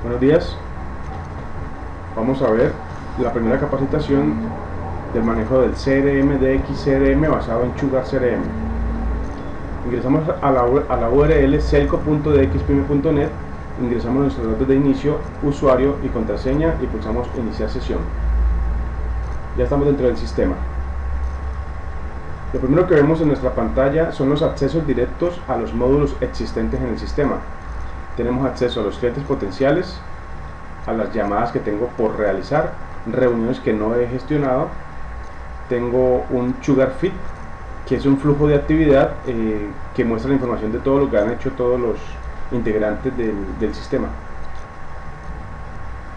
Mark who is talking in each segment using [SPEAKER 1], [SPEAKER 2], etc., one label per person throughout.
[SPEAKER 1] Buenos días, vamos a ver la primera capacitación del manejo del CRM DXCRM basado en Sugar CRM. Ingresamos a la URL celco.dxpyme.net, ingresamos nuestros datos de inicio, usuario y contraseña y pulsamos iniciar sesión. Ya estamos dentro del sistema. Lo primero que vemos en nuestra pantalla son los accesos directos a los módulos existentes en el sistema. Tenemos acceso a los clientes potenciales, a las llamadas que tengo por realizar, reuniones que no he gestionado. Tengo un Sugar Feed, que es un flujo de actividad que muestra la información de todo lo que han hecho todos los integrantes del sistema.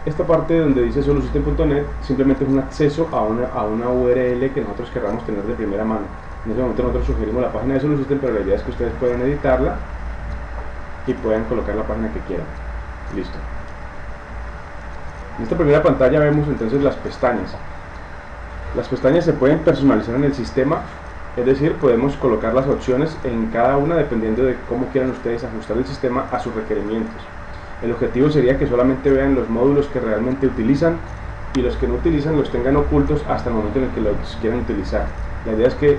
[SPEAKER 1] Esta parte donde dice solosystem.net simplemente es un acceso a una URL que nosotros queramos tener de primera mano. En ese momento nosotros sugerimos la página de Solosystem, pero la idea es que ustedes puedan editarla y puedan colocar la página que quieran. Listo. En esta primera pantalla vemos entonces las pestañas. Las pestañas se pueden personalizar en el sistema, es decir, podemos colocar las opciones en cada una dependiendo de cómo quieran ustedes ajustar el sistema a sus requerimientos. El objetivo sería que solamente vean los módulos que realmente utilizan y los que no utilizan los tengan ocultos hasta el momento en el que los quieran utilizar. La idea es que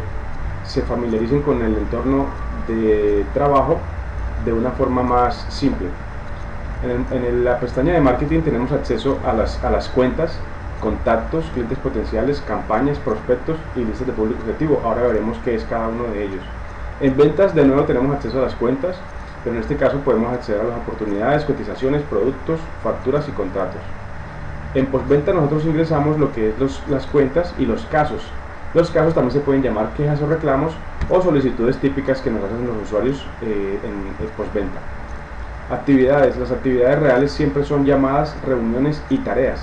[SPEAKER 1] se familiaricen con el entorno de trabajo de una forma más simple. En la pestaña de marketing tenemos acceso a las cuentas, contactos, clientes potenciales, campañas, prospectos y listas de público objetivo. Ahora veremos qué es cada uno de ellos. En ventas de nuevo tenemos acceso a las cuentas, pero en este caso podemos acceder a las oportunidades, cotizaciones, productos, facturas y contratos. En postventa nosotros ingresamos lo que es las cuentas y los casos. Los casos también se pueden llamar quejas o reclamos o solicitudes típicas que nos hacen los usuarios en postventa. Actividades. Las actividades reales siempre son llamadas, reuniones y tareas.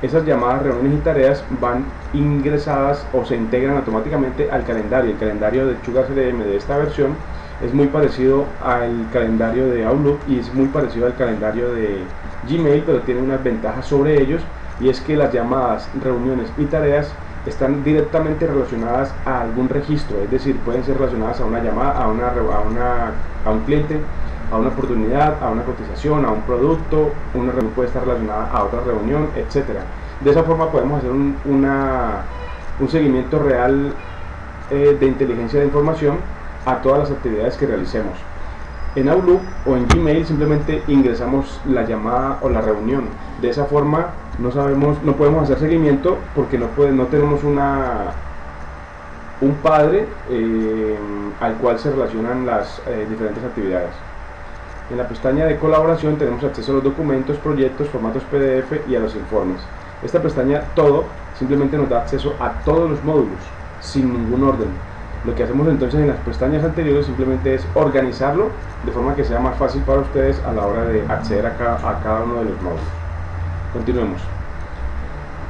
[SPEAKER 1] Esas llamadas, reuniones y tareas van ingresadas o se integran automáticamente al calendario. El calendario de Sugar CRM de esta versión es muy parecido al calendario de Outlook y es muy parecido al calendario de Gmail, pero tiene unas ventajas sobre ellos, y es que las llamadas, reuniones y tareas están directamente relacionadas a algún registro, es decir, pueden ser relacionadas a una llamada, a un cliente, a una oportunidad, a una cotización, a un producto. Una reunión puede estar relacionada a otra reunión, etc. De esa forma podemos hacer un seguimiento real de inteligencia de información a todas las actividades que realicemos. En Outlook o en Gmail simplemente ingresamos la llamada o la reunión. De esa forma no podemos hacer seguimiento porque no tenemos un padre al cual se relacionan las diferentes actividades. En la pestaña de colaboración tenemos acceso a los documentos, proyectos, formatos PDF y a los informes. Esta pestaña todo simplemente nos da acceso a todos los módulos sin ningún orden. Lo que hacemos entonces en las pestañas anteriores simplemente es organizarlo de forma que sea más fácil para ustedes a la hora de acceder a cada uno de los módulos. Continuemos.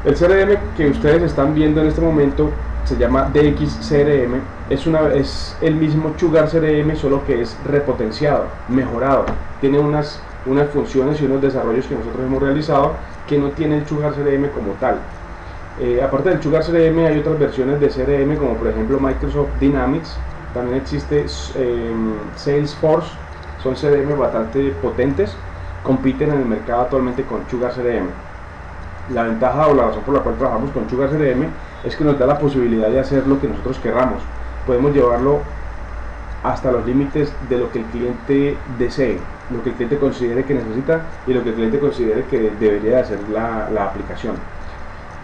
[SPEAKER 1] El CRM que ustedes están viendo en este momento se llama DXCRM, es el mismo Sugar CRM, solo que es repotenciado, mejorado. Tiene unas funciones y unos desarrollos que nosotros hemos realizado que no tiene el Sugar CRM como tal. Aparte del Sugar CRM hay otras versiones de CRM, como por ejemplo Microsoft Dynamics, también existe Salesforce. Son CRM bastante potentes, compiten en el mercado actualmente con Sugar CRM. La ventaja o la razón por la cual trabajamos con Sugar CRM es que nos da la posibilidad de hacer lo que nosotros querramos. Podemos llevarlo hasta los límites de lo que el cliente desee, lo que el cliente considere que necesita y lo que el cliente considere que debería hacer la aplicación.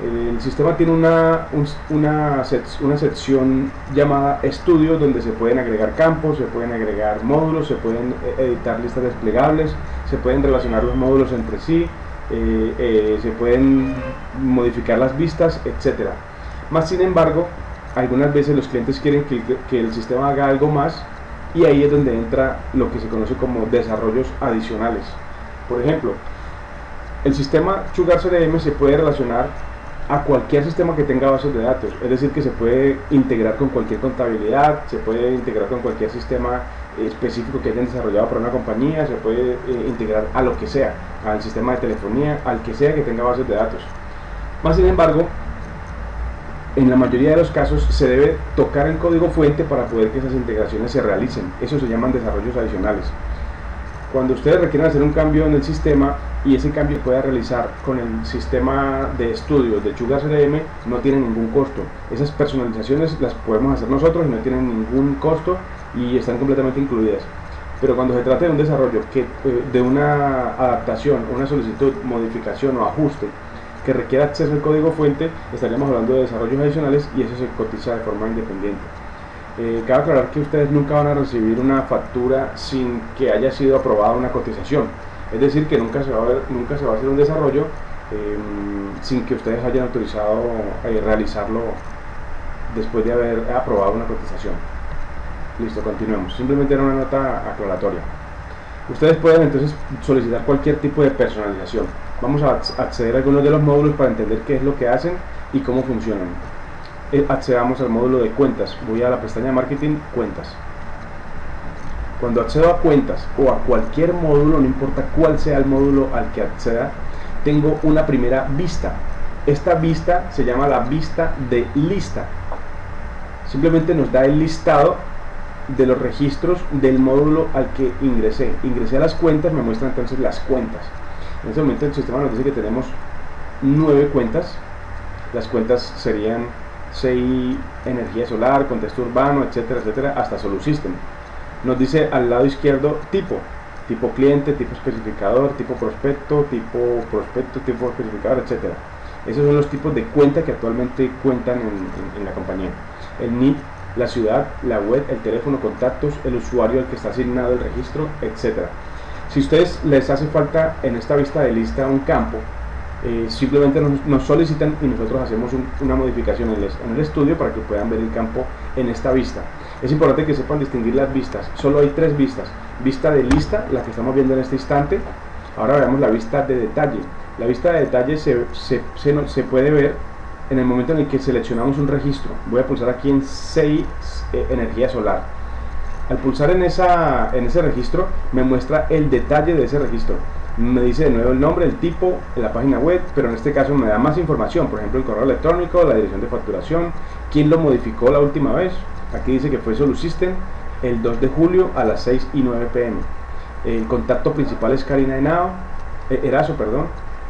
[SPEAKER 1] El sistema tiene una sección llamada Estudio, donde se pueden agregar campos, se pueden agregar módulos, se pueden editar listas desplegables, se pueden relacionar los módulos entre sí, se pueden modificar las vistas, etc. Más sin embargo, algunas veces los clientes quieren que el sistema haga algo más, y ahí es donde entra lo que se conoce como desarrollos adicionales. Por ejemplo, el sistema Sugar CRM se puede relacionar a cualquier sistema que tenga bases de datos, es decir, que se puede integrar con cualquier contabilidad, se puede integrar con cualquier sistema específico que hayan desarrollado para una compañía, se puede integrar a lo que sea, al sistema de telefonía, al que sea que tenga bases de datos. Más sin embargo, en la mayoría de los casos se debe tocar el código fuente para poder que esas integraciones se realicen. Eso se llaman desarrollos adicionales. Cuando ustedes requieren hacer un cambio en el sistema, y ese cambio pueda realizar con el sistema de estudio de Chuga CRM, no tiene ningún costo. Esas personalizaciones las podemos hacer nosotros y no tienen ningún costo y están completamente incluidas. Pero cuando se trata de un desarrollo de una adaptación, una solicitud, modificación o ajuste que requiera acceso al código fuente, estaríamos hablando de desarrollos adicionales y eso se cotiza de forma independiente. Cabe aclarar que ustedes nunca van a recibir una factura sin que haya sido aprobada una cotización. Es decir, que nunca se va a hacer un desarrollo sin que ustedes hayan autorizado realizarlo después de haber aprobado una cotización. Listo, continuemos. Simplemente era una nota aclaratoria. Ustedes pueden entonces solicitar cualquier tipo de personalización. Vamos a acceder a algunos de los módulos para entender qué es lo que hacen y cómo funcionan. Accedamos al módulo de cuentas. Voy a la pestaña Marketing, Cuentas. Cuando accedo a cuentas o a cualquier módulo, no importa cuál sea el módulo al que acceda, tengo una primera vista. Esta vista se llama la vista de lista. Simplemente nos da el listado de los registros del módulo al que ingresé. Ingresé a las cuentas, me muestra entonces las cuentas. En este momento el sistema nos dice que tenemos 9 cuentas. Las cuentas serían CI, energía solar, contexto urbano, etcétera, etcétera, hasta Solusystem. Nos dice al lado izquierdo tipo cliente, tipo especificador, tipo prospecto, tipo especificador, etcétera. Esos son los tipos de cuenta que actualmente cuentan en la compañía. El NIP, la ciudad, la web, el teléfono, contactos, el usuario al que está asignado el registro, etcétera. Si a ustedes les hace falta en esta vista de lista un campo, simplemente nos solicitan y nosotros hacemos una modificación en el estudio para que puedan ver el campo en esta vista. Es importante que sepan distinguir las vistas. Solo hay 3 vistas. Vista de lista, la que estamos viendo en este instante. Ahora veamos la vista de detalle. La vista de detalle se puede ver en el momento en el que seleccionamos un registro. Voy a pulsar aquí en 6 energía solar. Al pulsar en ese registro me muestra el detalle de ese registro. Me dice de nuevo el nombre, el tipo, la página web, pero en este caso me da más información, por ejemplo el correo electrónico, la dirección de facturación, quién lo modificó la última vez. Aquí dice que fue Solusystem el 2 de julio a las 6:09 p.m. El contacto principal es Karina Erazo,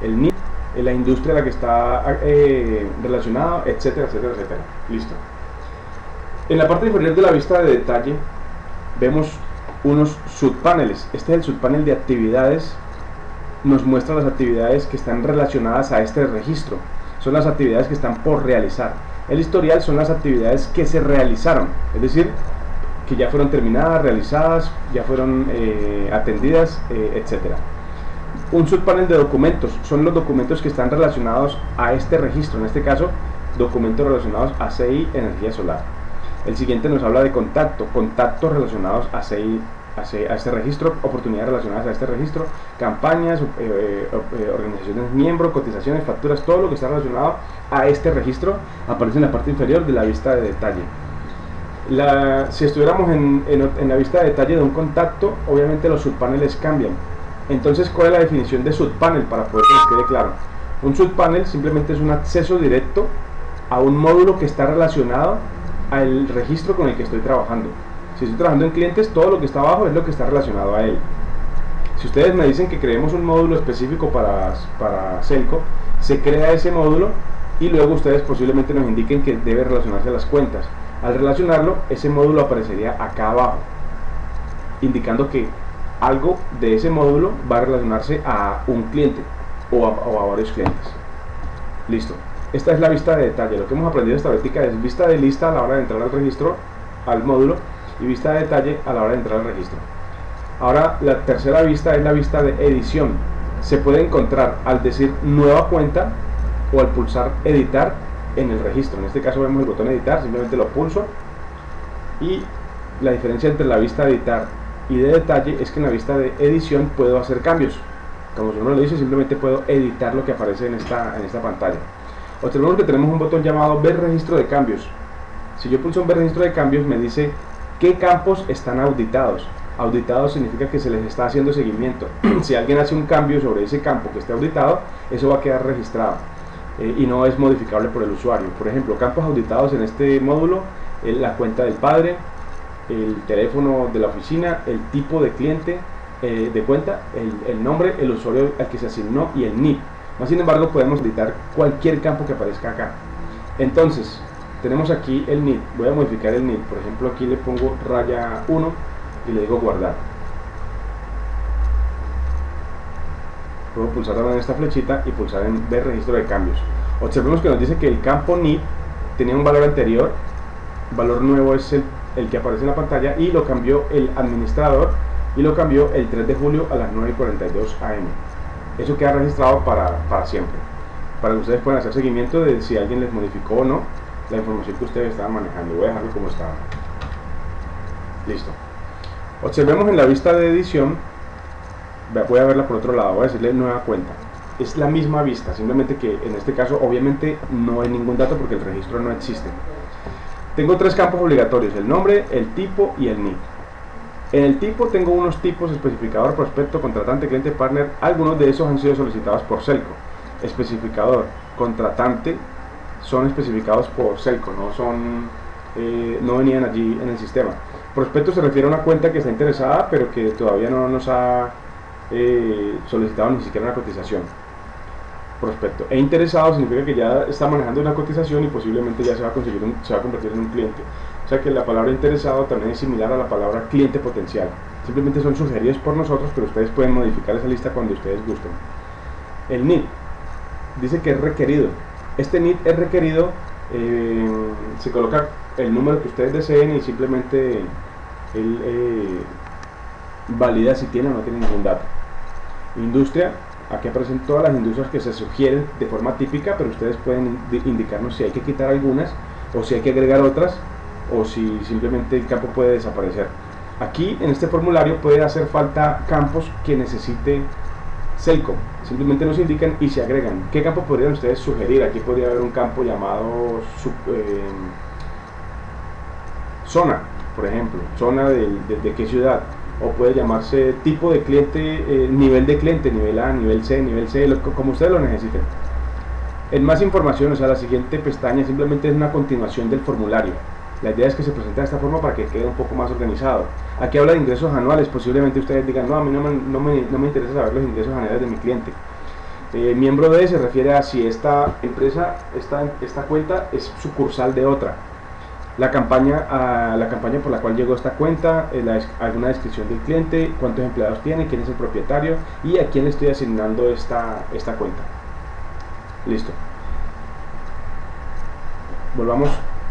[SPEAKER 1] el NIP, la industria a la que está relacionado, etcétera, etcétera, etcétera. Listo. En la parte inferior de la vista de detalle vemos unos subpaneles. Este es el subpanel de actividades. Nos muestra las actividades que están relacionadas a este registro. Son las actividades que están por realizar. El historial son las actividades que se realizaron, es decir, que ya fueron terminadas, realizadas, ya fueron atendidas, etcétera. Un subpanel de documentos son los documentos que están relacionados a este registro, en este caso documentos relacionados a CI, energía solar. El siguiente nos habla de contactos relacionados a CI, a este registro, oportunidades relacionadas a este registro, campañas, organizaciones miembro, cotizaciones, facturas, todo lo que está relacionado a este registro aparece en la parte inferior de la vista de detalle. Si estuviéramos en la vista de detalle de un contacto, obviamente los subpaneles cambian. Entonces, ¿cuál es la definición de subpanel para poder que les quede claro? Un subpanel simplemente es un acceso directo a un módulo que está relacionado al registro con el que estoy trabajando. Si estoy trabajando en clientes, todo lo que está abajo es lo que está relacionado a él. Si ustedes me dicen que creemos un módulo específico para Selco, se crea ese módulo y luego ustedes posiblemente nos indiquen que debe relacionarse a las cuentas. Al relacionarlo, ese módulo aparecería acá abajo, indicando que algo de ese módulo va a relacionarse a un cliente o a varios clientes. Listo. Esta es la vista de detalle. Lo que hemos aprendido esta vertica es vista de lista a la hora de entrar al registro, al módulo, y vista de detalle a la hora de entrar al registro. Ahora la tercera vista es la vista de edición. Se puede encontrar al decir nueva cuenta o al pulsar editar en el registro. En este caso vemos el botón editar, simplemente lo pulso, y la diferencia entre la vista de editar y de detalle es que en la vista de edición puedo hacer cambios. Como su nombre lo dice, simplemente puedo editar lo que aparece en esta pantalla. Observemos que tenemos un botón llamado ver registro de cambios. Si yo pulso en ver registro de cambios, me dice qué campos están auditados. Auditado significa que se les está haciendo seguimiento. Si alguien hace un cambio sobre ese campo que esté auditado, eso va a quedar registrado y no es modificable por el usuario. Por ejemplo, campos auditados en este módulo, la cuenta del padre, el teléfono de la oficina, el tipo de cliente, de cuenta, el nombre, el usuario al que se asignó y el NIP. Más sin embargo, podemos editar cualquier campo que aparezca acá. Entonces, tenemos aquí el NIP. Voy a modificar el NIP. Por ejemplo, aquí le pongo raya 1 y le digo guardar. Puedo pulsar ahora en esta flechita y pulsar en ver registro de cambios. Observemos que nos dice que el campo NIP tenía un valor anterior, valor nuevo es el que aparece en la pantalla, y lo cambió el administrador y lo cambió el 3 de julio a las 9:42 am. Eso queda registrado para siempre, para que ustedes puedan hacer seguimiento de si alguien les modificó o no la información que ustedes estaban manejando. Voy a dejarlo como estaba. Listo. Observemos en la vista de edición. Voy a verla por otro lado. Voy a decirle nueva cuenta. Es la misma vista, simplemente que en este caso obviamente no hay ningún dato porque el registro no existe. Tengo tres campos obligatorios: el nombre, el tipo y el NIP. En el tipo tengo unos tipos: especificador, prospecto, contratante, cliente, partner. Algunos de esos han sido solicitados por Selco. Especificador, contratante son especificados por Selco, no venían allí en el sistema. Prospecto se refiere a una cuenta que está interesada pero que todavía no nos ha solicitado ni siquiera una cotización. Prospecto e interesado significa que ya está manejando una cotización y posiblemente ya se va a convertir en un cliente. O sea que la palabra interesado también es similar a la palabra cliente potencial. Simplemente son sugeridos por nosotros, pero ustedes pueden modificar esa lista cuando ustedes gusten. El NIP dice que es requerido. Este NIP es requerido, se coloca el número que ustedes deseen y simplemente él valida si tiene o no tiene ningún dato. Industria, aquí aparecen todas las industrias que se sugieren de forma típica, pero ustedes pueden indicarnos si hay que quitar algunas o si hay que agregar otras, o si simplemente el campo puede desaparecer. Aquí en este formulario puede hacer falta campos que necesite Selco. Simplemente nos indican y se agregan. ¿Qué campo podrían ustedes sugerir? Aquí podría haber un campo llamado zona, por ejemplo, zona de qué ciudad, o puede llamarse tipo de cliente, nivel de cliente, nivel A, nivel C, como ustedes lo necesiten. En más información, o sea, la siguiente pestaña simplemente es una continuación del formulario. La idea es que se presente de esta forma para que quede un poco más organizado. Aquí habla de ingresos anuales. Posiblemente ustedes digan, no, a mí no me interesa saber los ingresos anuales de mi cliente. Miembro de se refiere a si esta empresa, esta cuenta es sucursal de otra. La campaña por la cual llegó esta cuenta, alguna descripción del cliente, cuántos empleados tiene, quién es el propietario y a quién le estoy asignando esta cuenta. Listo. Volvamos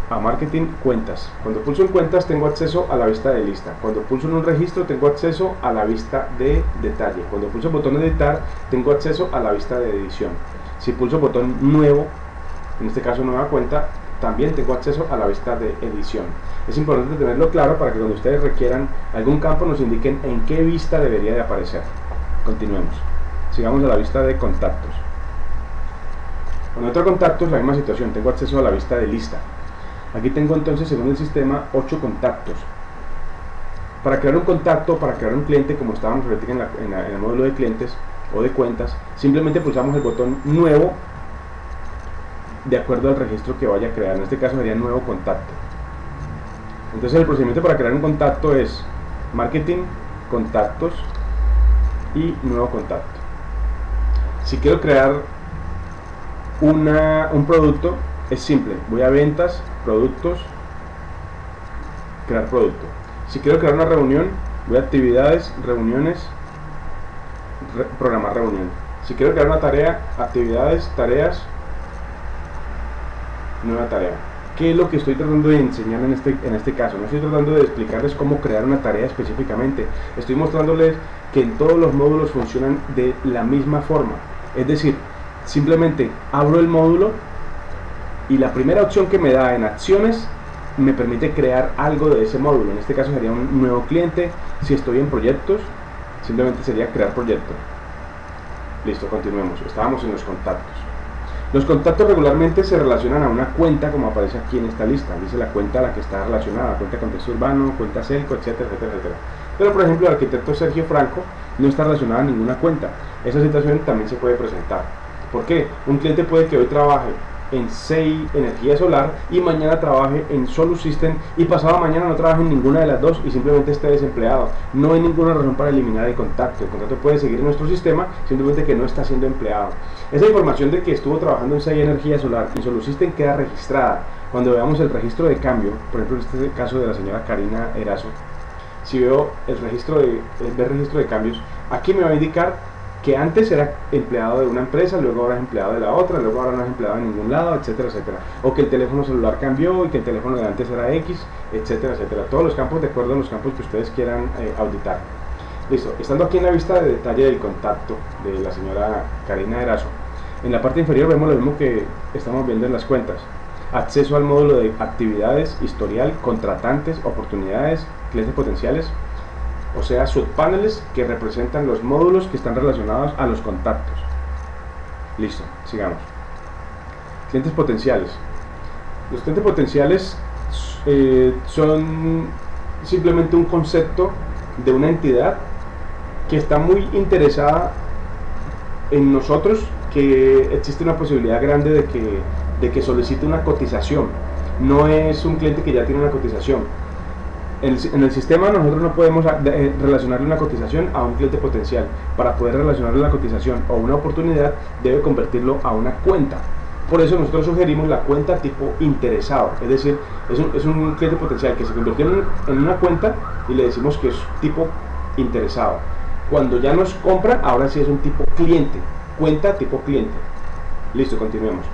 [SPEAKER 1] a marketing, cuentas. Cuando pulso en cuentas tengo acceso a la vista de lista. Cuando pulso en un registro tengo acceso a la vista de detalle. Cuando pulso el botón editar tengo acceso a la vista de edición. Si pulso el botón nuevo, en este caso nueva cuenta, también tengo acceso a la vista de edición. Es importante tenerlo claro para que cuando ustedes requieran algún campo nos indiquen en qué vista debería de aparecer. Continuemos. Sigamos a la vista de contactos. Cuando entro a contactos, la misma situación, tengo acceso a la vista de lista. Aquí tengo entonces, según el sistema, 8 contactos. Para crear un contacto, para crear un cliente, como estábamos ahorita en el módulo de clientes o de cuentas, simplemente pulsamos el botón nuevo de acuerdo al registro que vaya a crear. En este caso sería nuevo contacto. Entonces el procedimiento para crear un contacto es marketing, contactos y nuevo contacto. Si quiero crear un producto, es simple, voy a ventas, productos, crear producto. Si quiero crear una reunión, voy a actividades, reuniones, programar reunión. Si quiero crear una tarea, actividades, tareas, nueva tarea. ¿Qué es lo que estoy tratando de enseñar en este caso? No estoy tratando de explicarles cómo crear una tarea específicamente, estoy mostrándoles que en todos los módulos funcionan de la misma forma. Es decir, simplemente abro el módulo y la primera opción que me da en acciones me permite crear algo de ese módulo. En este caso sería un nuevo cliente. Si estoy en proyectos, simplemente sería crear proyecto. Listo, continuemos. Estábamos en los contactos. Los contactos regularmente se relacionan a una cuenta, como aparece aquí en esta lista. Dice la cuenta a la que está relacionada, cuenta contexto urbano, cuenta Selco, etcétera, etcétera, etcétera. Pero por ejemplo el arquitecto Sergio Franco no está relacionado a ninguna cuenta. Esa situación también se puede presentar. ¿Por qué? Un cliente puede que hoy trabaje en SEI Energía Solar y mañana trabaje en Solus System y pasado mañana no trabaje en ninguna de las dos y simplemente esté desempleado. No hay ninguna razón para eliminar el contacto puede seguir en nuestro sistema, simplemente que no está siendo empleado. Esa información de que estuvo trabajando en SEI Energía Solar y Solus System queda registrada. Cuando veamos el registro de cambio, por ejemplo en este caso de la señora Karina Erazo, si veo el registro de cambios, aquí me va a indicar que antes era empleado de una empresa, luego ahora es empleado de la otra, luego ahora no es empleado de ningún lado, etcétera, etcétera. O que el teléfono celular cambió y que el teléfono de antes era X, etcétera, etcétera. Todos los campos de acuerdo a los campos que ustedes quieran auditar. Listo, estando aquí en la vista de detalle del contacto de la señora Karina Erazo, en la parte inferior vemos lo mismo que estamos viendo en las cuentas. Acceso al módulo de actividades, historial, contratantes, oportunidades, clientes potenciales, o sea, subpaneles que representan los módulos que están relacionados a los contactos. Listo, sigamos. Clientes potenciales. Los clientes potenciales son simplemente un concepto de una entidad que está muy interesada en nosotros, que existe una posibilidad grande de que solicite una cotización. No es un cliente que ya tiene una cotización. En el sistema nosotros no podemos relacionarle una cotización a un cliente potencial. Para poder relacionarle una cotización o una oportunidad debe convertirlo a una cuenta. Por eso nosotros sugerimos la cuenta tipo interesado, es decir, es un cliente potencial que se convirtió en una cuenta y le decimos que es tipo interesado. Cuando ya nos compra, ahora sí es un tipo cliente, cuenta tipo cliente. Listo, continuemos.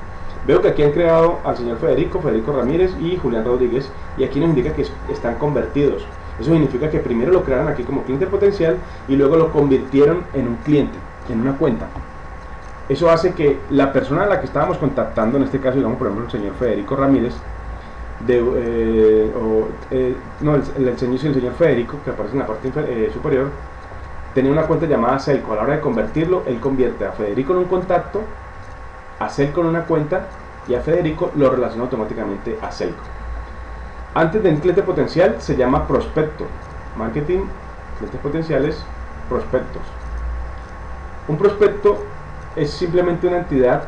[SPEAKER 1] Veo que aquí han creado al señor Federico Ramírez y Julián Rodríguez, y aquí nos indica que están convertidos. Eso significa que primero lo crearon aquí como cliente potencial y luego lo convirtieron en un cliente, en una cuenta. Eso hace que la persona a la que estábamos contactando, en este caso digamos por ejemplo el señor Federico Ramírez, el señor Federico, que aparece en la parte superior, tenía una cuenta llamada Selco. A la hora de convertirlo, él convierte a Federico en un contacto, a Selco en una cuenta, y a Federico lo relaciona automáticamente a Selco. Antes de un cliente potencial se llama prospecto. Marketing, clientes potenciales, prospectos. Un prospecto es simplemente una entidad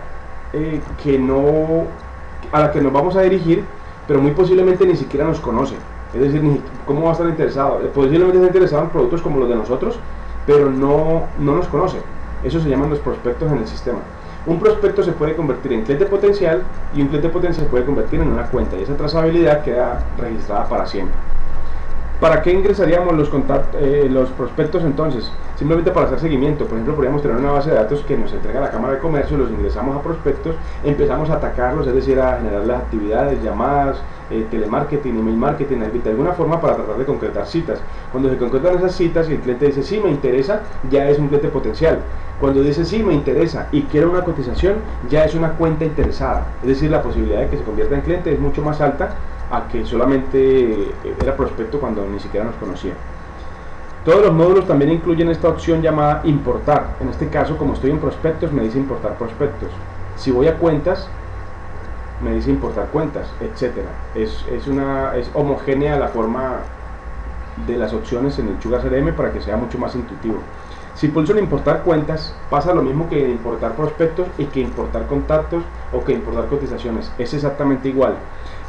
[SPEAKER 1] a la que nos vamos a dirigir, pero muy posiblemente ni siquiera nos conoce. Es decir, ¿cómo va a estar interesado? Posiblemente está interesado en productos como los de nosotros, pero no nos conoce. Eso se llaman los prospectos en el sistema. Un prospecto se puede convertir en cliente potencial y un cliente potencial se puede convertir en una cuenta, y esa trazabilidad queda registrada para siempre. ¿Para qué ingresaríamos los prospectos entonces? Simplemente para hacer seguimiento. Por ejemplo, podríamos tener una base de datos que nos entrega la Cámara de Comercio, los ingresamos a prospectos, empezamos a atacarlos, es decir, a generar las actividades, llamadas, telemarketing, email marketing, de alguna forma para tratar de concretar citas. Cuando se concretan esas citas y el cliente dice sí me interesa, ya es un cliente potencial. Cuando dice sí me interesa y quiere una cotización, ya es una cuenta interesada. Es decir, la posibilidad de que se convierta en cliente es mucho más alta a que solamente era prospecto cuando ni siquiera nos conocía. Todos los módulos también incluyen esta opción llamada importar. En este caso, como estoy en prospectos, me dice importar prospectos. Si voy a cuentas, me dice importar cuentas, etcétera. Es homogénea la forma de las opciones en el Sugar CRM para que sea mucho más intuitivo. Si pulso en importar cuentas, pasa lo mismo que importar prospectos y que importar contactos o que importar cotizaciones. Es exactamente igual.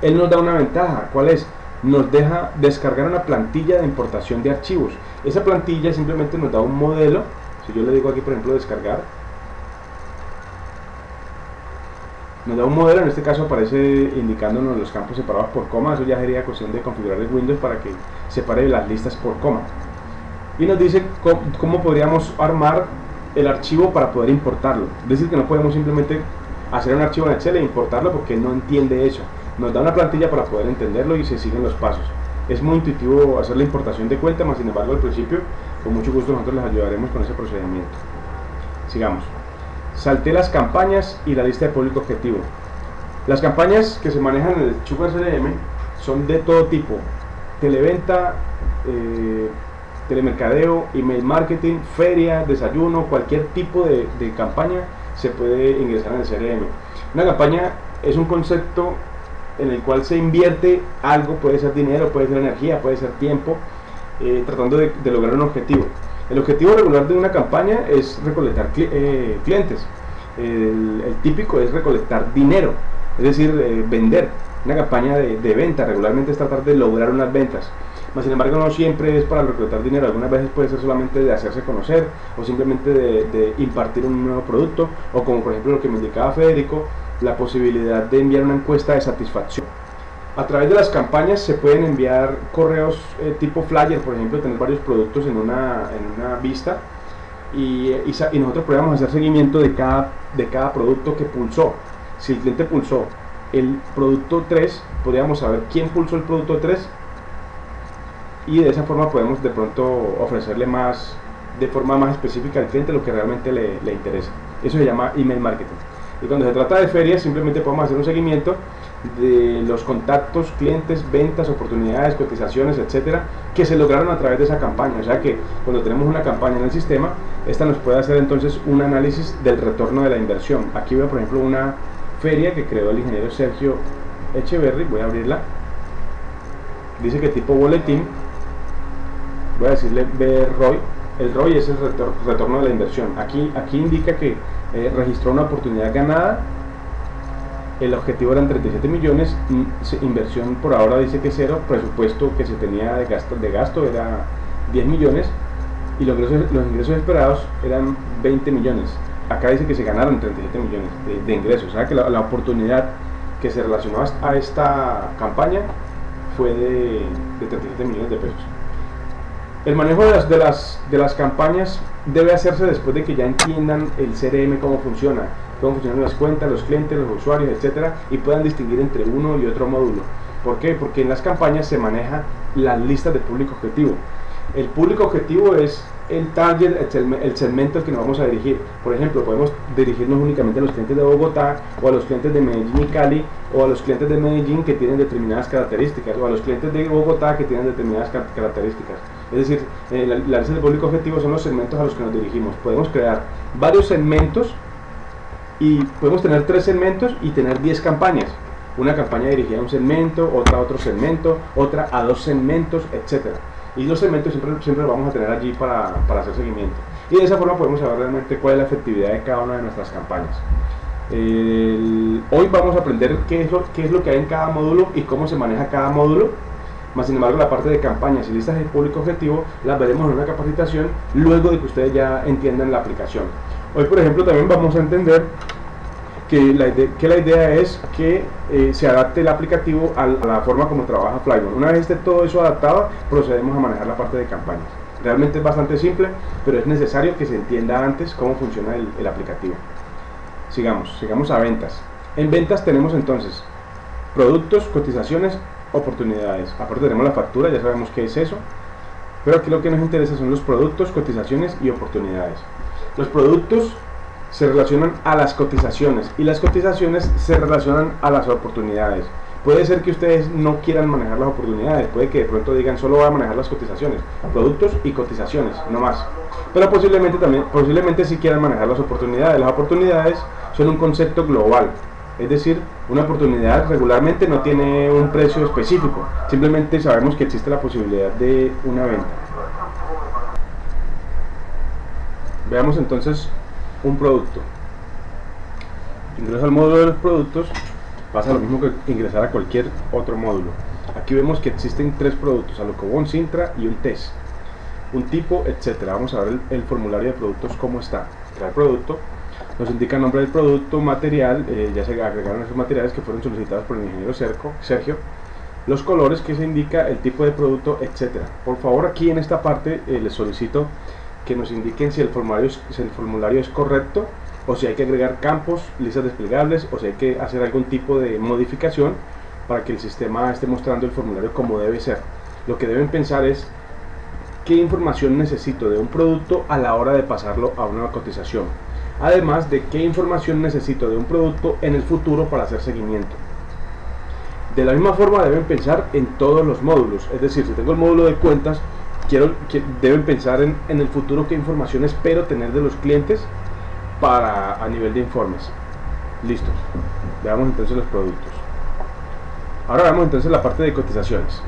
[SPEAKER 1] Él nos da una ventaja. ¿Cuál es? Nos deja descargar una plantilla de importación de archivos. Esa plantilla simplemente nos da un modelo. Si yo le digo aquí por ejemplo descargar, nos da un modelo. En este caso aparece indicándonos los campos separados por coma. Eso ya sería cuestión de configurar el Windows para que separe las listas por coma. Y nos dice cómo podríamos armar el archivo para poder importarlo. Es decir, que no podemos simplemente hacer un archivo en Excel e importarlo porque él no entiende eso. Nos da una plantilla para poder entenderlo y se siguen los pasos. Es muy intuitivo hacer la importación de cuenta, más sin embargo al principio con mucho gusto nosotros les ayudaremos con ese procedimiento. Sigamos. Salté las campañas y la lista de público objetivo. Las campañas que se manejan en el Sugar CRM son de todo tipo: televenta, telemercadeo, email marketing, feria, desayuno, cualquier tipo de campaña se puede ingresar en el CRM. Una campaña es un concepto en el cual se invierte algo, puede ser dinero, puede ser energía, puede ser tiempo, tratando de lograr un objetivo. El objetivo regular de una campaña es recolectar clientes. El típico es recolectar dinero. es decir, vender, una campaña de venta, regularmente es tratar de lograr unas ventas. Sin embargo, no siempre es para reclutar dinero, algunas veces puede ser solamente de hacerse conocer o simplemente de impartir un nuevo producto, o como por ejemplo lo que me indicaba Federico, la posibilidad de enviar una encuesta de satisfacción. A través de las campañas se pueden enviar correos tipo flyer, por ejemplo, tener varios productos en una vista y nosotros podemos hacer seguimiento de cada producto que pulsó. Si el cliente pulsó el producto 3, podríamos saber quién pulsó el producto 3 y de esa forma podemos de pronto ofrecerle de forma más específica al cliente lo que realmente le interesa. Eso se llama email marketing. Y cuando se trata de ferias, simplemente podemos hacer un seguimiento de los contactos, clientes, ventas, oportunidades, cotizaciones, etcétera, que se lograron a través de esa campaña. O sea que cuando tenemos una campaña en el sistema, esta nos puede hacer entonces un análisis del retorno de la inversión. Aquí veo por ejemplo una feria que creó el ingeniero Sergio Echeverry. Voy a abrirla. Dice que tipo boletín, voy a decirle ROI. El ROI es el retorno de la inversión. Aquí indica que registró una oportunidad ganada. El objetivo eran 37 millones, inversión por ahora dice que cero, presupuesto que se tenía de gasto era 10 millones y los ingresos esperados eran 20 millones. Acá dice que se ganaron 37 millones de ingresos, o sea que la oportunidad que se relacionó a esta campaña fue de 37 millones de pesos. El manejo de las campañas debe hacerse después de que ya entiendan el CRM, cómo funcionan las cuentas, los clientes, los usuarios, etcétera, y puedan distinguir entre uno y otro módulo. ¿Por qué? Porque en las campañas se maneja las listas de público objetivo. El público objetivo es el target, el segmento al que nos vamos a dirigir. Por ejemplo, podemos dirigirnos únicamente a los clientes de Bogotá, o a los clientes de Medellín y Cali, o a los clientes de Medellín que tienen determinadas características, o a los clientes de Bogotá que tienen determinadas características. Es decir, la lista de público objetivo son los segmentos a los que nos dirigimos. Podemos crear varios segmentos y podemos tener 3 segmentos y tener 10 campañas. Una campaña dirigida a un segmento, otra a otro segmento, otra a 2 segmentos, etcétera. Y los segmentos siempre los vamos a tener allí para hacer seguimiento. Y de esa forma podemos saber realmente cuál es la efectividad de cada una de nuestras campañas. Hoy vamos a aprender qué es lo que hay en cada módulo y cómo se maneja cada módulo. Sin embargo, la parte de campañas y listas de público objetivo las veremos en una capacitación luego de que ustedes ya entiendan la aplicación. Hoy, por ejemplo, también vamos a entender que la idea es que se adapte el aplicativo a la forma como trabaja Flywheel. Una vez esté todo eso adaptado, procedemos a manejar la parte de campañas. Realmente es bastante simple, pero es necesario que se entienda antes cómo funciona el aplicativo. Sigamos a ventas. En ventas tenemos entonces productos, cotizaciones, oportunidades. Aparte tenemos la factura, ya sabemos qué es eso, pero aquí lo que nos interesa son los productos, cotizaciones y oportunidades. Los productos se relacionan a las cotizaciones y las cotizaciones se relacionan a las oportunidades. Puede ser que ustedes no quieran manejar las oportunidades, puede que de pronto digan solo voy a manejar las cotizaciones, productos y cotizaciones, no más. Pero posiblemente sí quieran manejar las oportunidades. Las oportunidades son un concepto global, es decir, una oportunidad regularmente no tiene un precio específico, simplemente sabemos que existe la posibilidad de una venta. Veamos entonces un producto. Ingreso al módulo de los productos, pasa lo mismo que ingresar a cualquier otro módulo. Aquí vemos que existen 3 productos, Alocobón, Sintra y un test, un tipo, etcétera. Vamos a ver el formulario de productos cómo está. Crear producto, nos indica el nombre del producto, material, ya se agregaron esos materiales que fueron solicitados por el ingeniero Sergio, los colores que se indica, el tipo de producto, etcétera. Por favor, aquí en esta parte les solicito que nos indiquen si el formulario es correcto, o si hay que agregar campos, listas desplegables, o si hay que hacer algún tipo de modificación para que el sistema esté mostrando el formulario como debe ser. Lo que deben pensar es qué información necesito de un producto a la hora de pasarlo a una cotización, además de qué información necesito de un producto en el futuro para hacer seguimiento. De la misma forma deben pensar en todos los módulos, es decir, si tengo el módulo de cuentas, deben pensar en el futuro qué información espero tener de los clientes a nivel de informes. Listo, veamos entonces los productos. Ahora veamos entonces la parte de cotizaciones.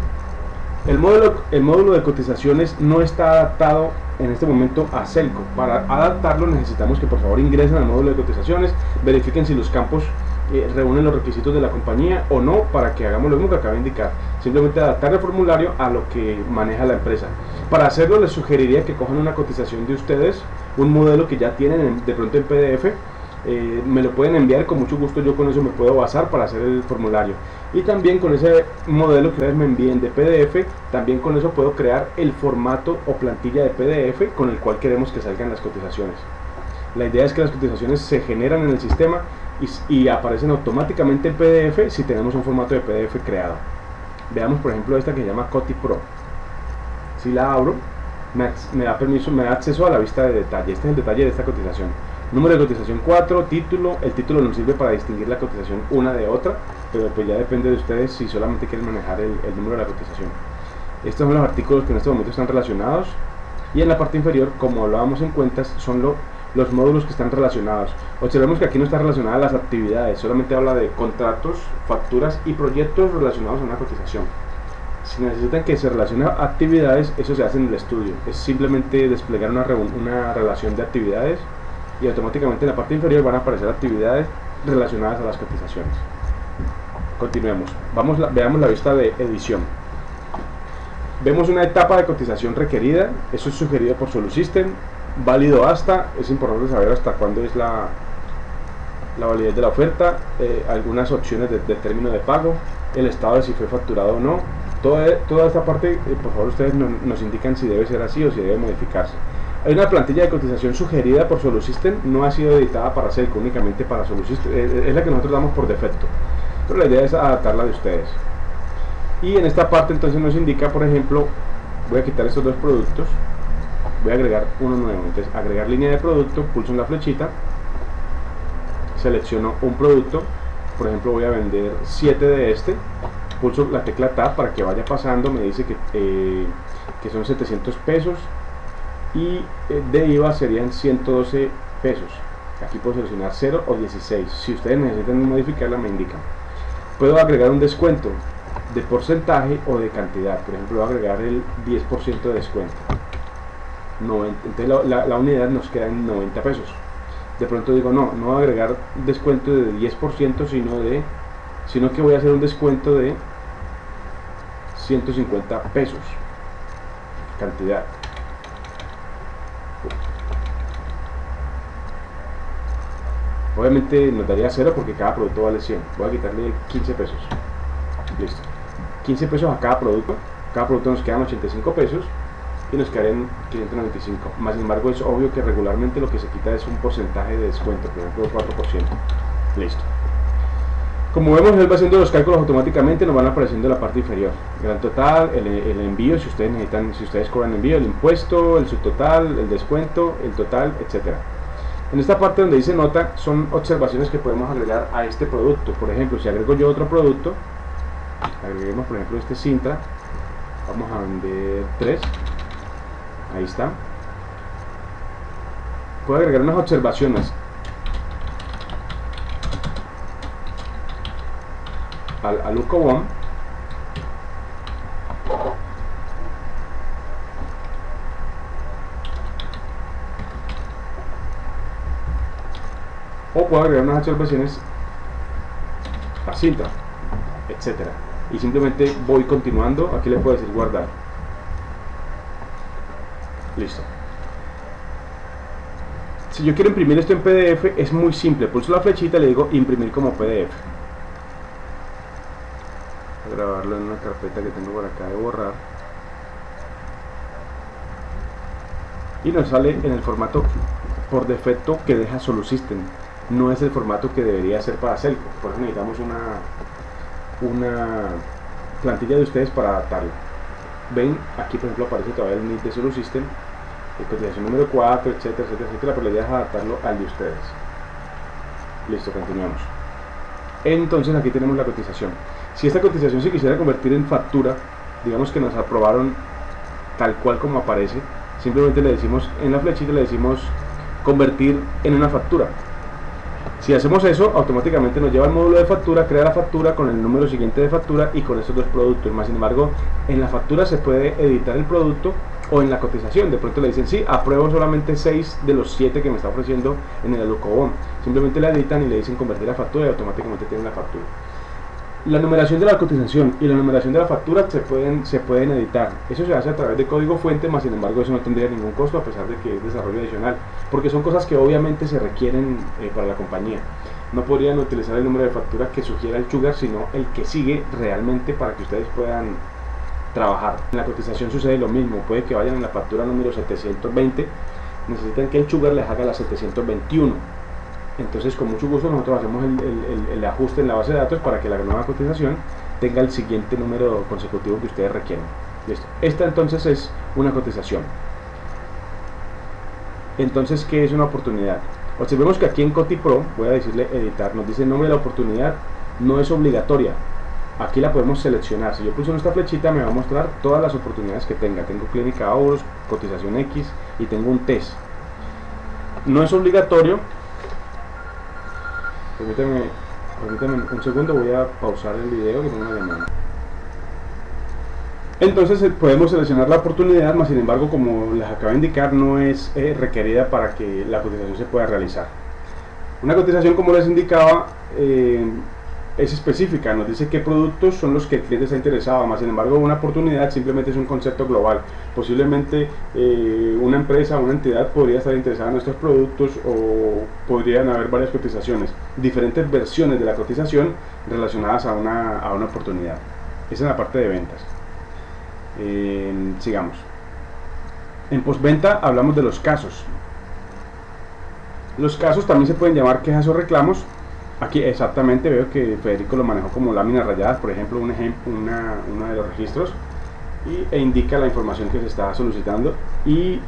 [SPEAKER 1] El módulo de cotizaciones no está adaptado en este momento a Selco. Para adaptarlo necesitamos que por favor ingresen al módulo de cotizaciones, verifiquen si los campos reúnen los requisitos de la compañía o no, para que hagamos lo mismo que acabo de indicar. Simplemente adaptar el formulario a lo que maneja la empresa. Para hacerlo les sugeriría que cojan una cotización de ustedes, un modelo que ya tienen de pronto en PDF, me lo pueden enviar, con mucho gusto yo con eso me puedo basar para hacer el formulario. Y también con ese modelo que ustedes me envíen de PDF, también con eso puedo crear el formato o plantilla de PDF con el cual queremos que salgan las cotizaciones. La idea es que las cotizaciones se generan en el sistema y aparecen automáticamente en PDF si tenemos un formato de PDF creado. Veamos por ejemplo esta que se llama Coti Pro. Si la abro, me da permiso, me da acceso a la vista de detalle. Este es el detalle de esta cotización. Número de cotización 4, título. El título nos sirve para distinguir la cotización una de otra, pero pues ya depende de ustedes si solamente quieren manejar el número de la cotización. Estos son los artículos que en este momento están relacionados, y en la parte inferior, como hablábamos en cuentas, son los módulos que están relacionados. Observemos que aquí no está relacionada las actividades, solamente habla de contratos, facturas y proyectos relacionados a una cotización. Si necesitan que se relacione a actividades, eso se hace en el estudio. Es simplemente desplegar una relación de actividades y automáticamente en la parte inferior van a aparecer actividades relacionadas a las cotizaciones. Continuemos. Veamos la vista de edición. Vemos una etapa de cotización requerida. Eso es sugerido por Solusystem. Válido hasta. Es importante saber hasta cuándo es la validez de la oferta. Algunas opciones de término de pago. El estado de si fue facturado o no. Toda esta parte, por favor, ustedes nos indican si debe ser así o si debe modificarse. Hay una plantilla de cotización sugerida por Solusystem, no ha sido editada para Selco, únicamente para Solusystem, es la que nosotros damos por defecto, pero la idea es adaptarla de ustedes. Y en esta parte entonces nos indica, por ejemplo, voy a quitar estos dos productos, voy a agregar uno nuevo. Entonces agregar línea de producto, pulso en la flechita, selecciono un producto, por ejemplo voy a vender 7 de este, pulso la tecla Tab para que vaya pasando, me dice que son 700 pesos y de IVA serían 112 pesos. Aquí puedo seleccionar 0 o 16. Si ustedes necesitan modificarla, me indican. Puedo agregar un descuento de porcentaje o de cantidad. Por ejemplo, voy a agregar el 10% de descuento. Entonces la unidad nos queda en 90 pesos. De pronto digo, no voy a agregar descuento de 10%, sino que voy a hacer un descuento de 150 pesos. Cantidad. Obviamente nos daría 0 porque cada producto vale 100. Voy a quitarle 15 pesos. Listo. 15 pesos a cada producto. Cada producto nos quedan 85 pesos y nos quedarían 595. Más sin embargo, es obvio que regularmente lo que se quita es un porcentaje de descuento, por ejemplo 4%. Listo. Como vemos, él va haciendo los cálculos automáticamente, nos van apareciendo en la parte inferior. Gran total, el envío, si ustedes cobran envío, el impuesto, el subtotal, el descuento, el total, etcétera. En esta parte donde dice nota, son observaciones que podemos agregar a este producto. Por ejemplo, si agrego yo otro producto, agreguemos por ejemplo este Sintra, vamos a vender 3, ahí está. Puedo agregar unas observaciones al UCOBOM. O puedo agregar unas observaciones a Sintra, etcétera. Y simplemente voy continuando. Aquí le puedo decir guardar. Listo. Si yo quiero imprimir esto en PDF, es muy simple. Pulso la flechita y le digo imprimir como PDF. Voy a grabarlo en una carpeta que tengo por acá de borrar. Y nos sale en el formato por defecto que deja Solusystem. No es el formato que debería ser para Selco. Por eso necesitamos una plantilla de ustedes para adaptarlo. Ven, aquí por ejemplo aparece todavía el NID de Solusystem, cotización número 4, etcétera, etcétera, etcétera, pero la idea es adaptarlo al de ustedes. Listo, continuamos. Entonces aquí tenemos la cotización. Si esta cotización se quisiera convertir en factura, digamos que nos aprobaron tal cual como aparece, simplemente le decimos en la flechita, le decimos convertir en una factura. Si hacemos eso, automáticamente nos lleva al módulo de factura, crea la factura con el número siguiente de factura y con estos dos productos. Más sin embargo, en la factura se puede editar el producto o en la cotización. De pronto le dicen, sí, apruebo solamente 6 de los 7 que me está ofreciendo en el Alucobón. Simplemente la editan y le dicen convertir la factura y automáticamente tienen la factura. La numeración de la cotización y la numeración de la factura se pueden editar. Eso se hace a través de código fuente, más sin embargo eso no tendría ningún costo, a pesar de que es desarrollo adicional, porque son cosas que obviamente se requieren para la compañía. No podrían utilizar el número de factura que sugiera el Sugar, sino el que sigue realmente para que ustedes puedan trabajar. En la cotización sucede lo mismo, puede que vayan en la factura número 720, necesitan que el Sugar les haga la 721. Entonces con mucho gusto nosotros hacemos el ajuste en la base de datos para que la nueva cotización tenga el siguiente número consecutivo que ustedes requieren. Listo. Esta entonces es una cotización. Entonces, ¿qué es una oportunidad? Observemos que aquí en CotiPro, voy a decirle editar, nos dice el nombre de la oportunidad, no es obligatoria. Aquí la podemos seleccionar. Si yo pulso en esta flechita me va a mostrar todas las oportunidades que tenga. Tengo clínica Auros, cotización X y tengo un test. No es obligatorio. Permítame un segundo, voy a pausar el video que tengo una llamada. Entonces podemos seleccionar la oportunidad, más sin embargo, como les acabo de indicar, no es requerida para que la cotización se pueda realizar. Una cotización, como les indicaba, es específica, nos dice qué productos son los que el cliente está interesado, más sin embargo una oportunidad simplemente es un concepto global. Posiblemente una empresa o una entidad podría estar interesada en estos productos, o podrían haber varias cotizaciones, diferentes versiones de la cotización relacionadas a una oportunidad. Esa es la parte de ventas. Sigamos. En postventa hablamos de los casos. Los casos también se pueden llamar quejas o reclamos. Aquí exactamente veo que Federico lo manejó como láminas rayadas, por ejemplo, uno de los registros, e indica la información que se está solicitando y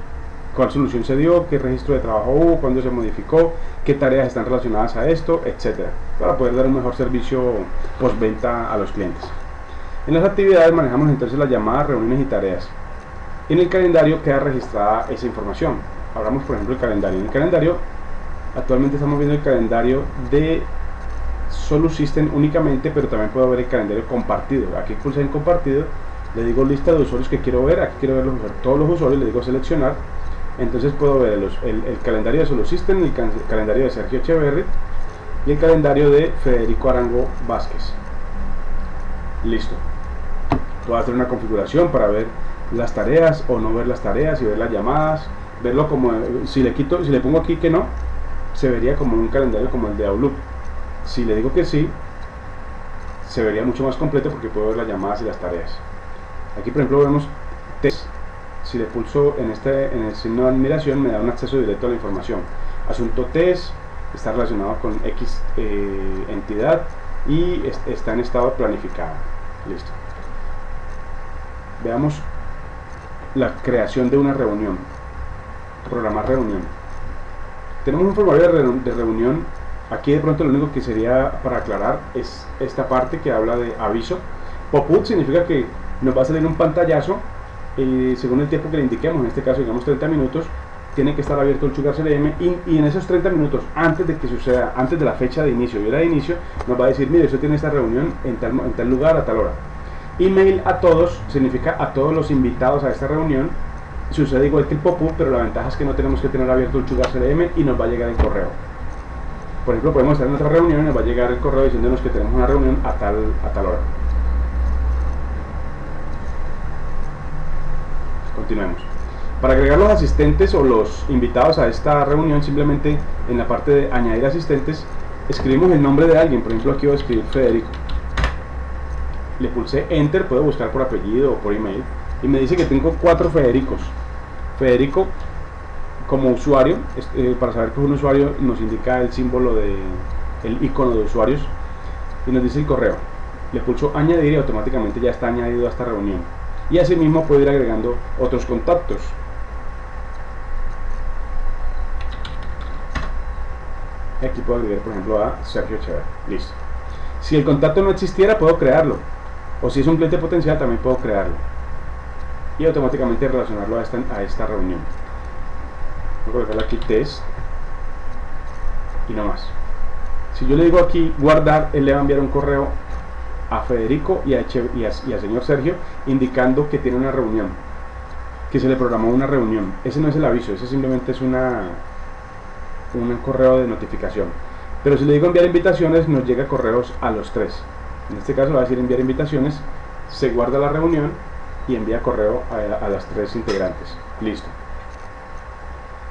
[SPEAKER 1] cuál solución se dio, qué registro de trabajo hubo, cuándo se modificó, qué tareas están relacionadas a esto, etcétera, para poder dar un mejor servicio postventa a los clientes. En las actividades manejamos entonces las llamadas, reuniones y tareas. En el calendario queda registrada esa información. Hablamos, por ejemplo, del calendario. En el calendario, actualmente estamos viendo el calendario de Solusystem únicamente, pero también puedo ver el calendario compartido. Aquí pulso en compartido, le digo lista de usuarios que quiero ver. Aquí quiero ver todos los usuarios, le digo seleccionar. Entonces puedo ver el calendario de Solusystem, el calendario de Sergio Echeverri y el calendario de Federico Arango Vázquez. Listo. Puedo hacer una configuración para ver las tareas o no ver las tareas y ver las llamadas, verlo como, si le pongo aquí que no, se vería como un calendario como el de Outlook. Si le digo que sí, se vería mucho más completo porque puedo ver las llamadas y las tareas. Aquí, por ejemplo, vemos test. Si le pulso en el signo de admiración, me da un acceso directo a la información. Asunto test está relacionado con X entidad y está en estado planificado. Listo. Veamos la creación de una reunión. Programar reunión. Tenemos un formulario de reunión. Aquí de pronto lo único que sería para aclarar es esta parte que habla de aviso. Pop-up significa que nos va a salir un pantallazo según el tiempo que le indiquemos. En este caso, digamos 30 minutos. Tiene que estar abierto el Sugar CRM y en esos 30 minutos, antes de que suceda, antes de la fecha de inicio y hora de inicio, nos va a decir, mire, usted tiene esta reunión en tal lugar a tal hora. Email a todos significa a todos los invitados a esta reunión. Sucede igual que el pop-up, pero la ventaja es que no tenemos que tener abierto el Sugar CRM y nos va a llegar el correo. Por ejemplo, podemos estar en otra reunión y nos va a llegar el correo diciéndonos que tenemos una reunión a tal hora. Continuemos. Para agregar los asistentes o los invitados a esta reunión, simplemente en la parte de añadir asistentes, escribimos el nombre de alguien. Por ejemplo, aquí voy a escribir Federico. Le pulsé Enter, puedo buscar por apellido o por email, y me dice que tengo 4 Federicos. Federico como usuario, para saber que es un usuario nos indica el símbolo el icono de usuarios, y nos dice el correo. Le pulso añadir y automáticamente ya está añadido a esta reunión. Y asimismo puedo ir agregando otros contactos. Aquí puedo agregar, por ejemplo, a Sergio Echeverri. Listo. Si el contacto no existiera, puedo crearlo. O si es un cliente potencial, también puedo crearlo. Y automáticamente relacionarlo a esta reunión. Voy a colocar aquí test. Y no más. Si yo le digo aquí guardar, él le va a enviar un correo a Federico y a señor Sergio indicando que tiene una reunión. que se le programó una reunión. Ese no es el aviso, ese simplemente es un correo de notificación. Pero si le digo enviar invitaciones, nos llega correos a los tres. En este caso va a decir enviar invitaciones, se guarda la reunión y envía correo a las tres integrantes. Listo.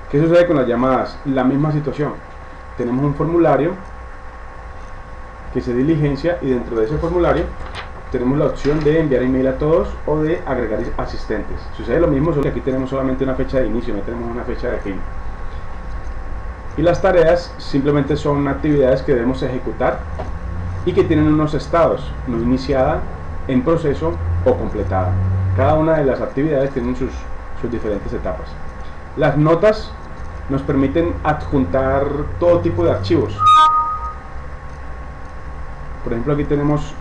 [SPEAKER 1] ¿Qué sucede con las llamadas? La misma situación. Tenemos un formulario que se diligencia y dentro de ese formulario tenemos la opción de enviar email a todos o de agregar asistentes. Sucede lo mismo, solo que aquí tenemos solamente una fecha de inicio, no tenemos una fecha de fin. Y las tareas simplemente son actividades que debemos ejecutar y que tienen unos estados, no iniciada, en proceso o completada. Cada una de las actividades tienen sus diferentes etapas. Las notas nos permiten adjuntar todo tipo de archivos. Por ejemplo, aquí tenemos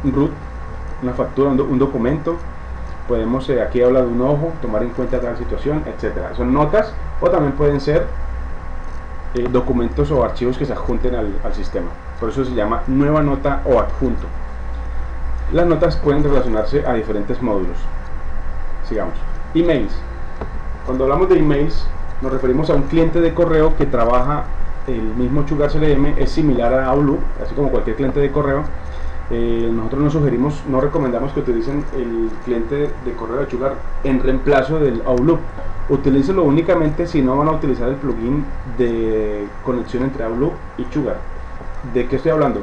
[SPEAKER 1] un root, una factura, un documento. Podemos, aquí habla de un ojo, tomar en cuenta tal situación, etcétera. Son notas o también pueden ser documentos o archivos que se adjunten al sistema. Por eso se llama nueva nota o adjunto. Las notas pueden relacionarse a diferentes módulos. Sigamos. Emails. Cuando hablamos de emails, nos referimos a un cliente de correo que trabaja el mismo Sugar CRM, es similar a Outlook, así como cualquier cliente de correo. Nosotros nos sugerimos, no recomendamos que utilicen el cliente de correo de Sugar en reemplazo del Outlook. Utilícenlo únicamente si no van a utilizar el plugin de conexión entre Outlook y Sugar. ¿De qué estoy hablando?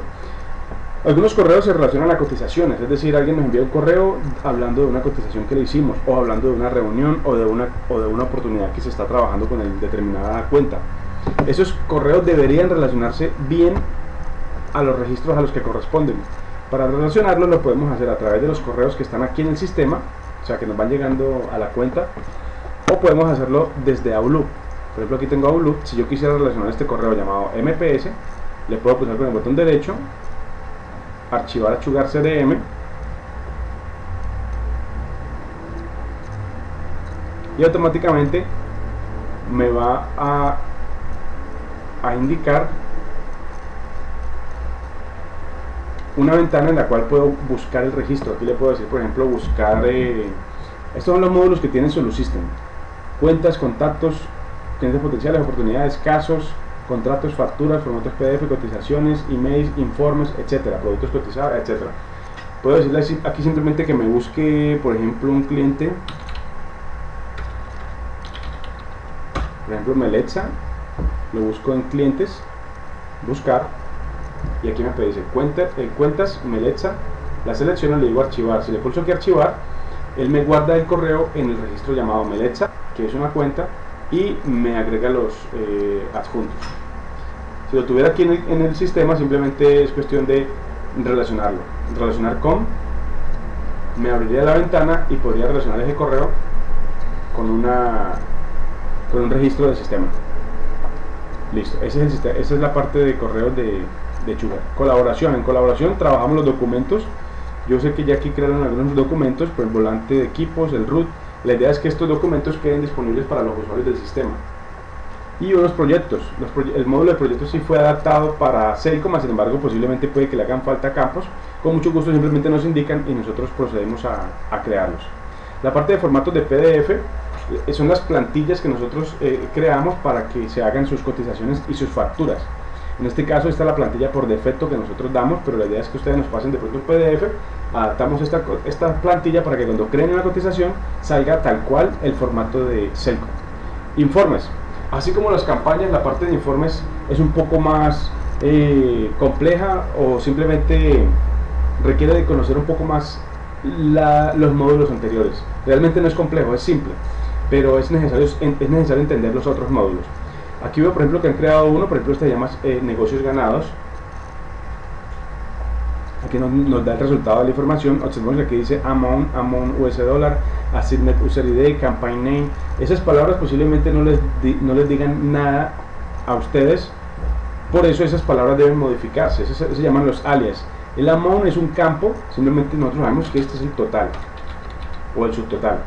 [SPEAKER 1] Algunos correos se relacionan a cotizaciones, es decir, alguien nos envía un correo hablando de una cotización que le hicimos, o hablando de una reunión o de una oportunidad que se está trabajando con determinada cuenta. Esos correos deberían relacionarse bien a los registros a los que corresponden. Para relacionarlos lo podemos hacer a través de los correos que están aquí en el sistema, o sea que nos van llegando a la cuenta, o podemos hacerlo desde Outlook. Por ejemplo, aquí tengo Outlook. Si yo quisiera relacionar este correo llamado MPS, le puedo pulsar con el botón derecho, archivar a Sugar CRM, y automáticamente me va a indicar una ventana en la cual puedo buscar el registro. Aquí le puedo decir, por ejemplo, buscar estos son los módulos que tiene SoluSystem: cuentas, contactos, clientes potenciales, oportunidades, casos, contratos, facturas, formatos PDF, cotizaciones, emails, informes, etcétera, productos cotizados, etcétera. Puedo decirle aquí simplemente que me busque, por ejemplo, un cliente, por ejemplo Meletza, lo busco en clientes, buscar, y aquí me dice cuentas Meletza, la selecciono, le digo archivar. Si le pulso aquí archivar, él me guarda el correo en el registro llamado Meletza, que es una cuenta, y me agrega los adjuntos. Si lo tuviera aquí en el sistema, simplemente es cuestión de relacionarlo. Relacionar con, me abriría la ventana y podría relacionar ese correo con un registro del sistema. Listo, esa es la parte de correos de Sugar. Colaboración. En colaboración trabajamos los documentos. Yo sé que ya aquí crearon algunos documentos, por el volante de equipos, el root. La idea es que estos documentos queden disponibles para los usuarios del sistema. Y unos proyectos. El módulo de proyectos sí fue adaptado para Cellcom, sin embargo posiblemente puede que le hagan falta campos. Con mucho gusto simplemente nos indican y nosotros procedemos a crearlos. La parte de formatos de PDF son las plantillas que nosotros creamos para que se hagan sus cotizaciones y sus facturas. En este caso esta es la plantilla por defecto que nosotros damos, pero la idea es que ustedes nos pasen de pronto un PDF. Adaptamos esta plantilla para que cuando creen una cotización salga tal cual el formato de Cellcom. Informes. Así como las campañas, la parte de informes es un poco más compleja, o simplemente requiere de conocer un poco más los módulos anteriores. Realmente no es complejo, es simple, pero es necesario entender los otros módulos. Aquí veo, por ejemplo, que han creado uno, por ejemplo, este se llama negocios ganados. Aquí nos da el resultado de la información. Observemos que aquí dice amount US dólar, assigned user ID, campaign name. Esas palabras posiblemente no les digan nada a ustedes, por eso esas palabras deben modificarse. Eso se llaman los alias. El amount es un campo, simplemente nosotros sabemos que este es el total o el subtotal.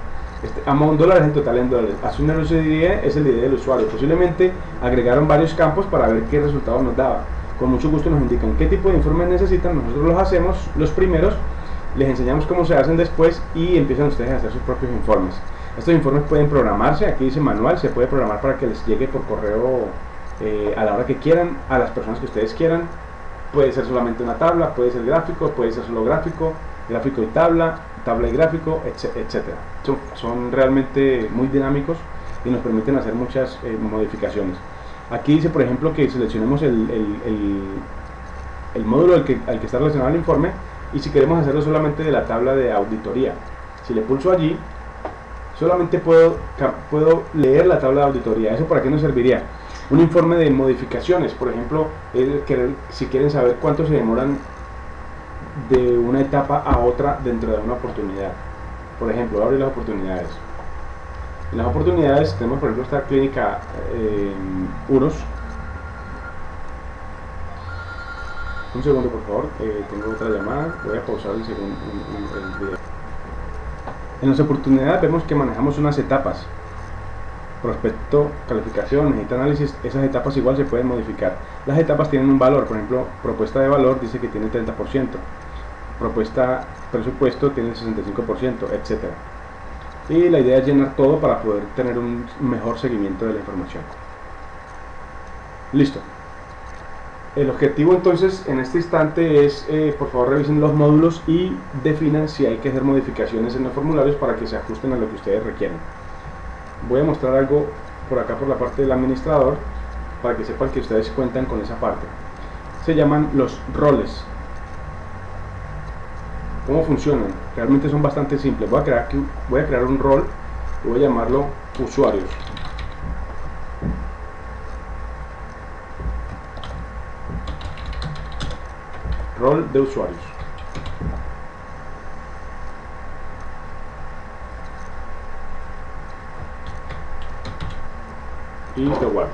[SPEAKER 1] Amount dólar es el total en dólares. Assigned user ID es el ID del usuario. Posiblemente agregaron varios campos para ver qué resultado nos daba. Con mucho gusto nos indican qué tipo de informes necesitan, nosotros los hacemos los primeros, les enseñamos cómo se hacen después y empiezan ustedes a hacer sus propios informes. Estos informes pueden programarse, aquí dice manual, se puede programar para que les llegue por correo a la hora que quieran, a las personas que ustedes quieran. Puede ser solamente una tabla, puede ser gráfico, puede ser solo gráfico, gráfico y tabla, tabla y gráfico, etcétera. Son realmente muy dinámicos y nos permiten hacer muchas modificaciones. Aquí dice, por ejemplo, que seleccionemos el módulo al que está relacionado al informe, y si queremos hacerlo solamente de la tabla de auditoría, si le pulso allí, solamente puedo leer la tabla de auditoría. ¿Eso para qué nos serviría? Un informe de modificaciones, por ejemplo, si quieren saber cuánto se demoran de una etapa a otra dentro de una oportunidad. Por ejemplo, voy a abrir las oportunidades. En las oportunidades tenemos, por ejemplo, esta clínica UROS. Un segundo, por favor, tengo otra llamada, voy a pausar el video. En las oportunidades vemos que manejamos unas etapas: prospecto, calificación, necesita análisis. Esas etapas igual se pueden modificar. Las etapas tienen un valor, por ejemplo, propuesta de valor dice que tiene 30%, propuesta presupuesto tiene el 65%, etcétera. Y la idea es llenar todo para poder tener un mejor seguimiento de la información. Listo. El objetivo entonces en este instante es, por favor, revisen los módulos y definan si hay que hacer modificaciones en los formularios para que se ajusten a lo que ustedes requieren. Voy a mostrar algo por acá por la parte del administrador para que sepan que ustedes cuentan con esa parte. Se llaman los roles. ¿Cómo funcionan? Realmente son bastante simples. Voy a crear un rol y voy a llamarlo usuarios. Rol de usuarios. Y lo guardo.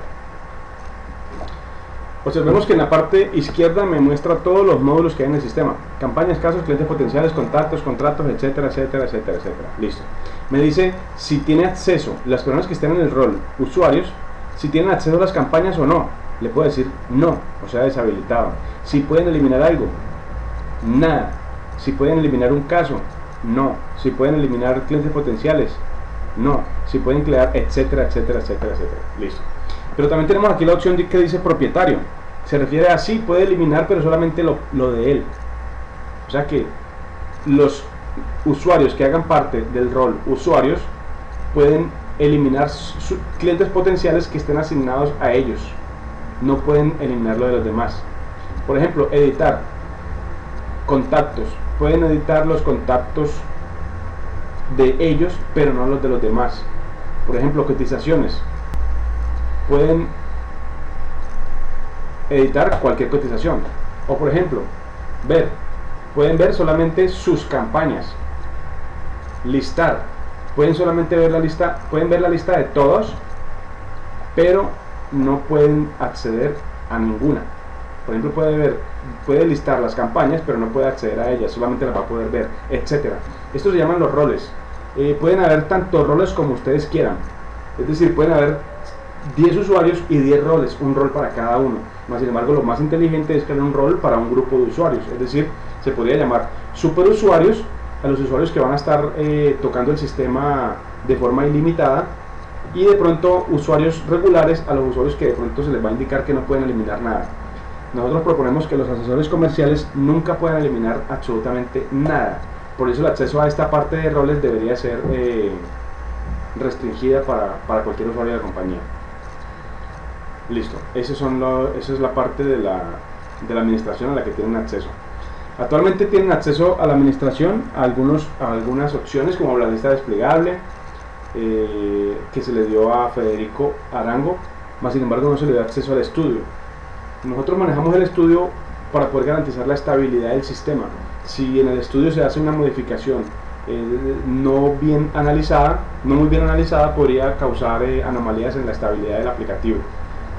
[SPEAKER 1] Observemos que en la parte izquierda me muestra todos los módulos que hay en el sistema: campañas, casos, clientes potenciales, contactos, contratos, etcétera, etcétera, etcétera, etcétera. Listo. Me dice si tiene acceso las personas que estén en el rol usuarios, si tienen acceso a las campañas o no. Le puedo decir no, o sea, deshabilitado. Si pueden eliminar algo, nada. Si pueden eliminar un caso, no. Si pueden eliminar clientes potenciales, no. Si pueden crear, etcétera, etcétera, etcétera, etcétera. Listo. Pero también tenemos aquí la opción que dice propietario. Se refiere a sí, puede eliminar, pero solamente lo de él. O sea que los usuarios que hagan parte del rol usuarios pueden eliminar clientes potenciales que estén asignados a ellos. No pueden eliminarlo de los demás. Por ejemplo, editar contactos. Pueden editar los contactos de ellos, pero no los de los demás. Por ejemplo, cotizaciones. Pueden editar cualquier cotización. O por ejemplo, pueden ver solamente sus campañas. Listar. Pueden solamente ver la lista, pueden ver la lista de todos, pero no pueden acceder a ninguna. Por ejemplo, puede listar las campañas, pero no puede acceder a ellas, solamente las va a poder ver, etcétera. Estos se llaman los roles. Pueden haber tantos roles como ustedes quieran. Es decir, pueden haber 10 usuarios y 10 roles, un rol para cada uno. Sin embargo, lo más inteligente es crear un rol para un grupo de usuarios. Es decir, se podría llamar superusuarios a los usuarios que van a estar tocando el sistema de forma ilimitada, y de pronto usuarios regulares a los usuarios que de pronto se les va a indicar que no pueden eliminar nada. Nosotros proponemos que los asesores comerciales nunca puedan eliminar absolutamente nada. Por eso el acceso a esta parte de roles debería ser restringida para cualquier usuario de la compañía. Listo, esa es la parte de la administración a la que tienen acceso. Actualmente tienen acceso a la administración a algunas opciones, como la lista desplegable, que se le dio a Federico Arango, sin embargo no se le dio acceso al estudio. Nosotros manejamos el estudio para poder garantizar la estabilidad del sistema. Si en el estudio se hace una modificación no muy bien analizada, podría causar anomalías en la estabilidad del aplicativo,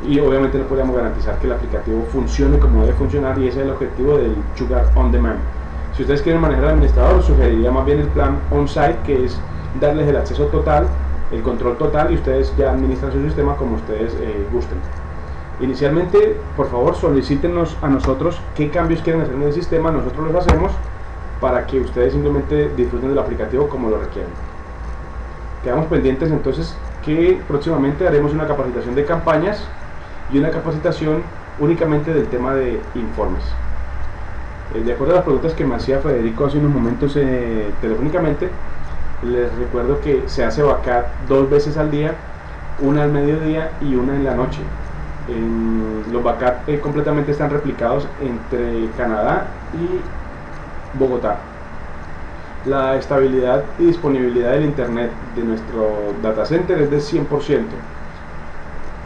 [SPEAKER 1] y obviamente no podríamos garantizar que el aplicativo funcione como debe funcionar, y ese es el objetivo del Sugar On Demand. Si ustedes quieren manejar al administrador, sugeriría más bien el plan On-Site, que es darles el acceso total, el control total, y ustedes ya administran su sistema como ustedes gusten. Inicialmente, por favor, solicítenos a nosotros qué cambios quieren hacer en el sistema. Nosotros los hacemos para que ustedes simplemente disfruten del aplicativo como lo requieren. Quedamos pendientes entonces que próximamente haremos una capacitación de campañas y una capacitación únicamente del tema de informes. De acuerdo a las preguntas que me hacía Federico hace unos momentos telefónicamente, les recuerdo que se hace VACAT 2 veces al día, una al mediodía y una en la noche. Los VACAT completamente están replicados entre Canadá y Bogotá. La estabilidad y disponibilidad del internet de nuestro data center es del 100%,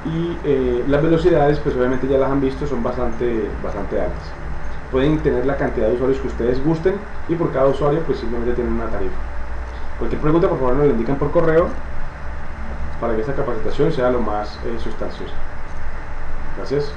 [SPEAKER 1] y las velocidades, pues obviamente ya las han visto, son bastante altas. Pueden tener la cantidad de usuarios que ustedes gusten, y por cada usuario pues simplemente tienen una tarifa. Cualquier pregunta, por favor, nos la indican por correo para que esta capacitación sea lo más sustanciosa. Gracias.